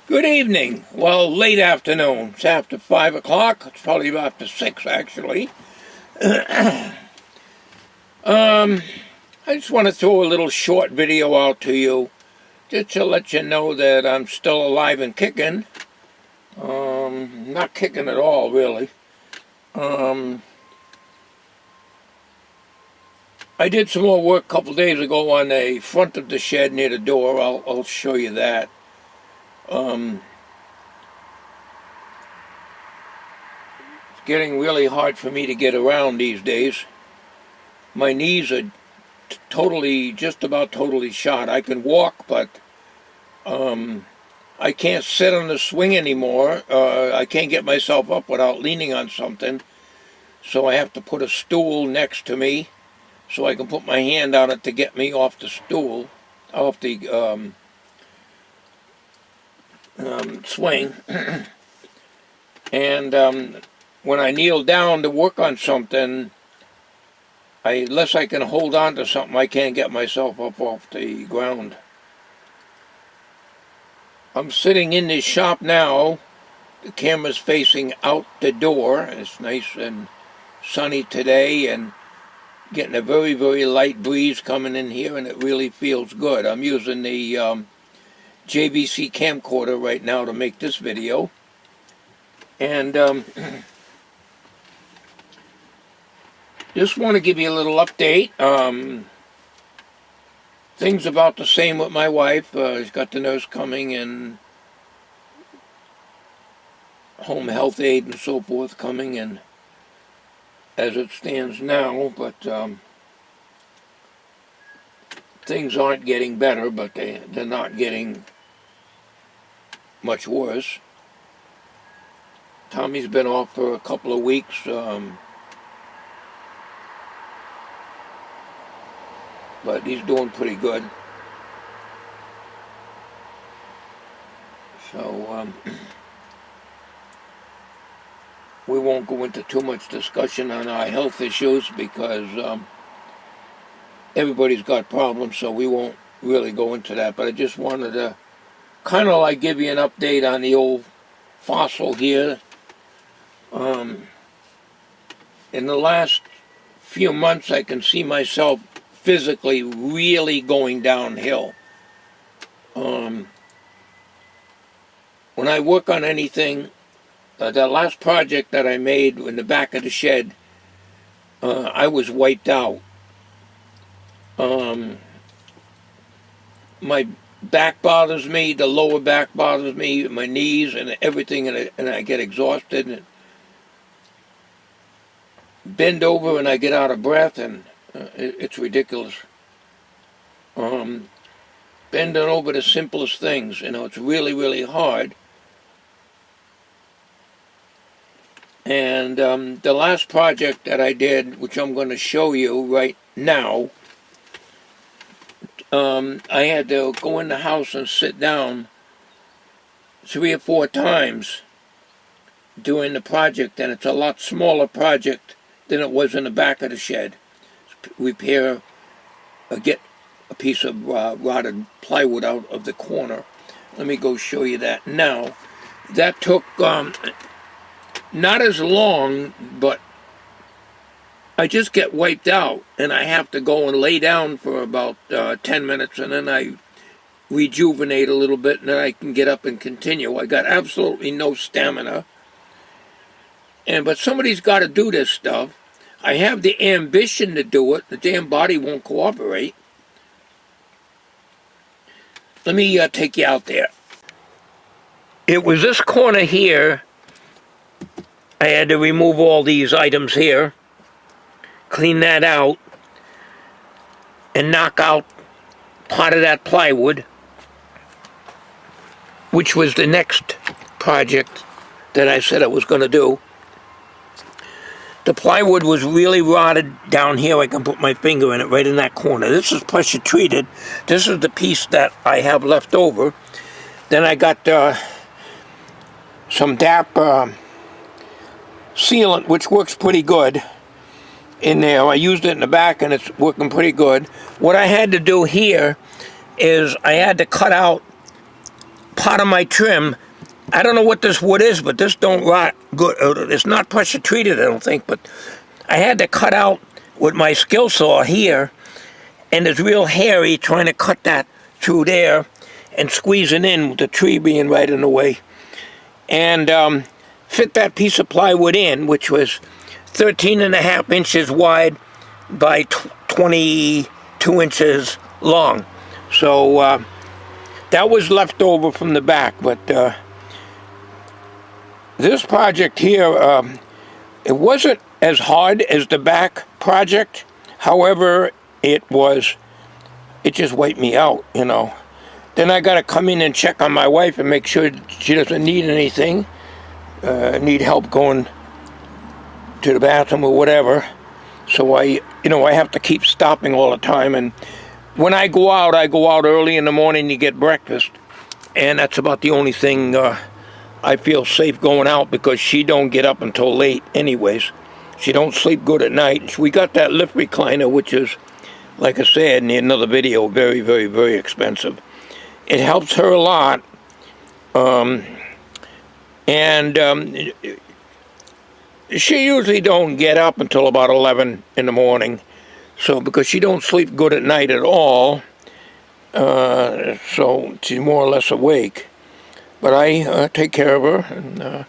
Good evening. Well, late afternoon. It's after 5 o'clock. It's probably after 6, actually. I just want to throw a little short video out to you, just to let you know that I'm still alive and kicking. Not kicking at all, really. I did some more work a couple days ago on the front of the shed near the door. I'll show you that. It's getting really hard for me to get around these days. My knees are just about totally shot. I can walk, but I can't sit on the swing anymore. I can't get myself up without leaning on something. So I have to put a stool next to me so I can put my hand on it to get me off the stool, off the swing. And when I kneel down to work on something, unless I can hold on to something, I can't get myself up off the ground. I'm sitting in this shop now. The camera's facing out the door. It's nice and sunny today and getting a very, very light breeze coming in here, and it really feels good. I'm using the JVC camcorder right now to make this video. And just want to give you a little update. Things about the same with my wife. She's got the nurse coming and home health aide and so forth coming, and as it stands now, but things aren't getting better, but they're not getting much worse. Tommy's been off for a couple of weeks. But he's doing pretty good. So we won't go into too much discussion on our health issues because everybody's got problems, so we won't really go into that. But I just wanted to kind of like give you an update on the old fossil here. In the last few months, I can see myself physically really going downhill. When I work on anything, the last project that I made in the back of the shed, I was wiped out. My back bothers me, the lower back bothers me, my knees and everything, and I get exhausted and bend over and I get out of breath, and it's ridiculous. Bending over the simplest things, it's really, really hard. And the last project that I did, which I'm going to show you right now, I had to go in the house and sit down 3 or 4 times doing the project, and it's a lot smaller project than it was in the back of the shed. Repair, get a piece of rotted plywood out of the corner. Let me go show you that now. That took not as long, but I just get wiped out, and I have to go and lay down for about 10 minutes, and then I rejuvenate a little bit, and then I can get up and continue. I got absolutely no stamina. But somebody's got to do this stuff. I have the ambition to do it. The damn body won't cooperate. Let me take you out there. It was this corner here. I had to remove all these items here, clean that out, and knock out part of that plywood, which was the next project that I said I was going to do. The plywood was really rotted down here. I can put my finger in it right in that corner. This is pressure treated. This is the piece that I have left over. Then I got some DAP sealant, which works pretty good in there. I used it in the back and it's working pretty good. What I had to do here is I had to cut out part of my trim. I don't know what this wood is, but this don't rot good. It's not pressure treated, I don't think, but I had to cut out with my skill saw here, and it's real hairy trying to cut that through there and squeeze it in with the tree being right in the way. And fit that piece of plywood in, which was 13.5 inches wide by 22 inches long. So that was left over from the back, but this project here, it wasn't as hard as the back project. However, it just wiped me out, you know. Then I got to come in and check on my wife and make sure she doesn't need anything, need help going to the bathroom or whatever. So I have to keep stopping all the time. And when I go out early in the morning to get breakfast, and that's about the only thing I feel safe going out, because she don't get up until late anyways. She don't sleep good at night. We got that lift recliner, which is, like I said in another video, very, very, very expensive. It helps her a lot. She usually don't get up until about 11 in the morning. So, because she don't sleep good at night at all, so she's more or less awake. But I take care of her, and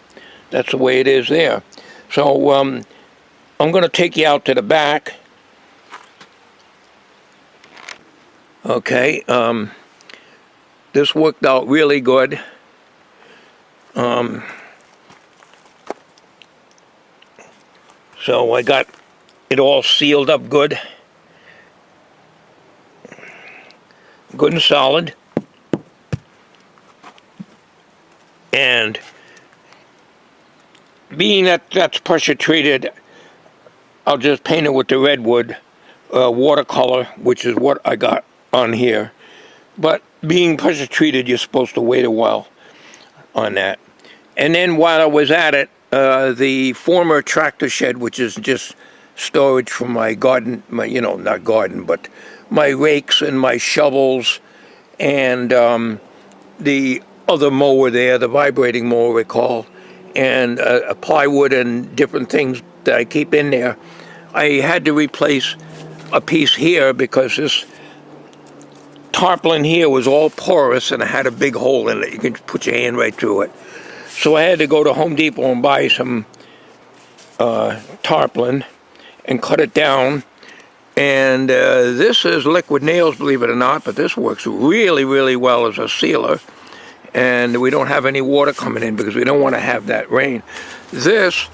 that's the way it is there. So I'm going to take you out to the back. Okay, this worked out really good. So I got it all sealed up good. Good and solid. And being that that's pressure treated, I'll just paint it with the redwood watercolor, which is what I got on here. But being pressure treated, you're supposed to wait a while on that. And then while I was at it, the former tractor shed, which is just storage for my garden, not garden, but my rakes and my shovels, and the other mower there, the vibrating mower we call, and plywood and different things that I keep in there. I had to replace a piece here because this tarpaulin here was all porous and it had a big hole in it. You can put your hand right through it. So I had to go to Home Depot and buy some tarpaulin and cut it down. And this is liquid nails, believe it or not, but this works really, really well as a sealer. And we don't have any water coming in because we don't want to have that rain. This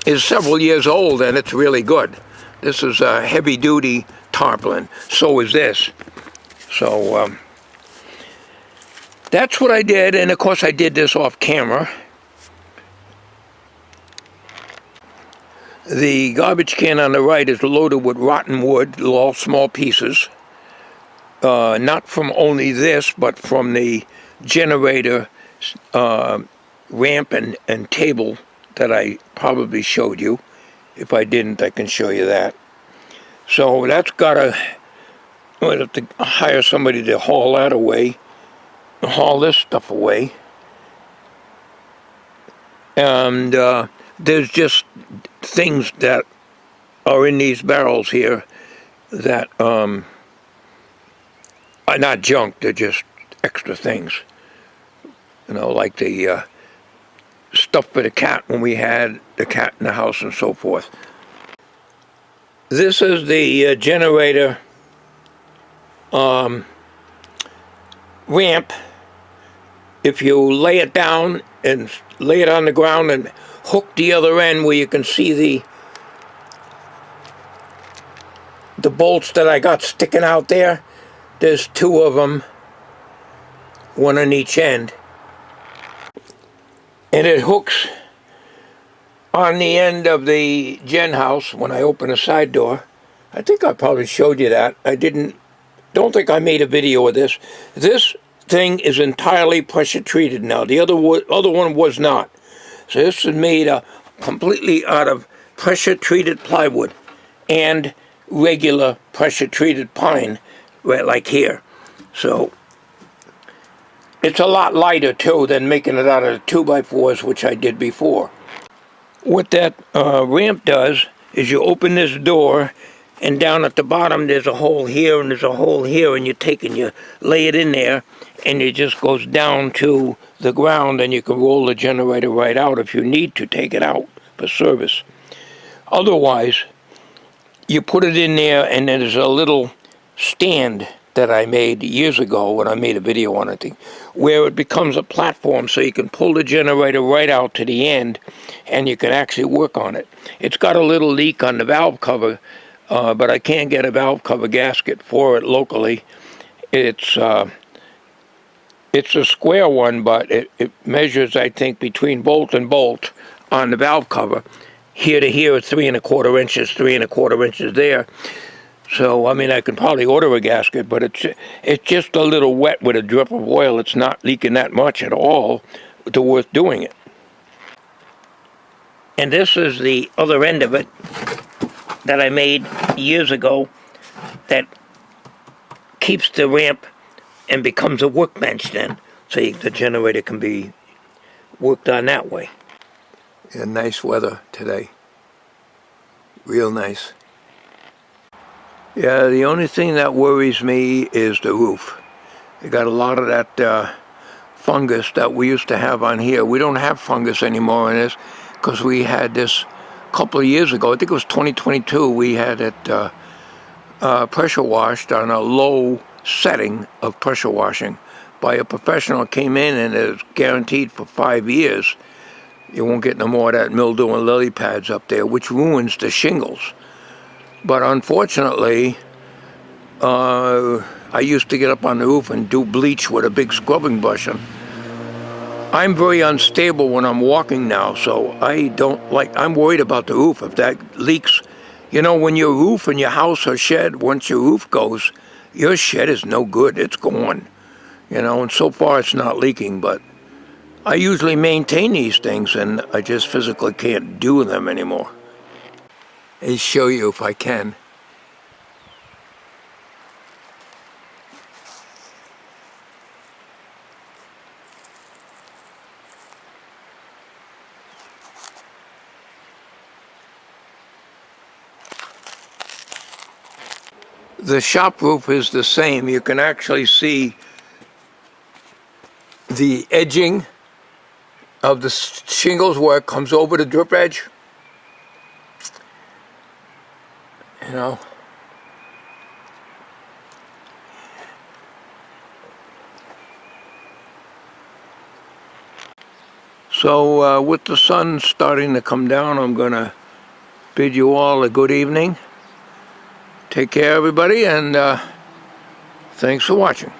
is several years old and it's really good. This is a heavy-duty tarpaulin. So is this. So that's what I did, and of course I did this off camera. The garbage can on the right is loaded with rotten wood, all small pieces. Not from only this, but from the generator ramp and table that I probably showed you. If I didn't, I can show you that. So that's I'm going to have to hire somebody to haul that away, haul this stuff away. And there's just things that are in these barrels here that are not junk, they're just extra things. Like the stuff for the cat when we had the cat in the house and so forth. This is the generator ramp. If you lay it down and lay it on the ground and hook the other end where you can see the bolts that I got sticking out there, there's two of them, one on each end. And it hooks on the end of the gen house when I open the side door. I think I probably showed you that. Don't think I made a video of this. This thing is entirely pressure treated now. The other one was not. So this is made completely out of pressure treated plywood and regular pressure treated pine, right like here. So It's a lot lighter too than making it out of the 2x4s, which I did before. What that ramp does is you open this door, and down at the bottom there's a hole here and there's a hole here, and you take and you lay it in there, and it just goes down to the ground, and you can roll the generator right out if you need to take it out for service. Otherwise, you put it in there, and there's a little stand that I made years ago when I made a video on it, where it becomes a platform so you can pull the generator right out to the end and you can actually work on it. It's got a little leak on the valve cover, but I can't get a valve cover gasket for it locally. It's a square one, but it measures, I think, between bolt and bolt on the valve cover. Here to here, it's 3 1/4 inches, 3 1/4 inches there. So, I mean, I can probably order a gasket, but it's just a little wet with a drip of oil. It's not leaking that much at all to worth doing it. And this is the other end of it that I made years ago that keeps the ramp and becomes a workbench then. So the generator can be worked on that way. Yeah, nice weather today. Real nice. Yeah, the only thing that worries me is the roof. You got a lot of that fungus that we used to have on here. We don't have fungus anymore in this because we had this a couple of years ago. I think it was 2022. We had it pressure washed on a low setting of pressure washing by a professional. Came in and it's guaranteed for 5 years. You won't get no more of that mildew and lily pads up there, which ruins the shingles. But unfortunately, I used to get up on the roof and do bleach with a big scrubbing brush. And I'm very unstable when I'm walking now, so I'm worried about the roof if that leaks. You know, when your roof in your house or shed, once your roof goes, your shed is no good. It's gone. You know, and so far it's not leaking, but I usually maintain these things, and I just physically can't do them anymore. I'll show you if I can. The shop roof is the same. You can actually see the edging of the shingles where it comes over the drip edge. You know. So with the sun starting to come down, I'm going to bid you all a good evening. Take care, everybody, and thanks for watching.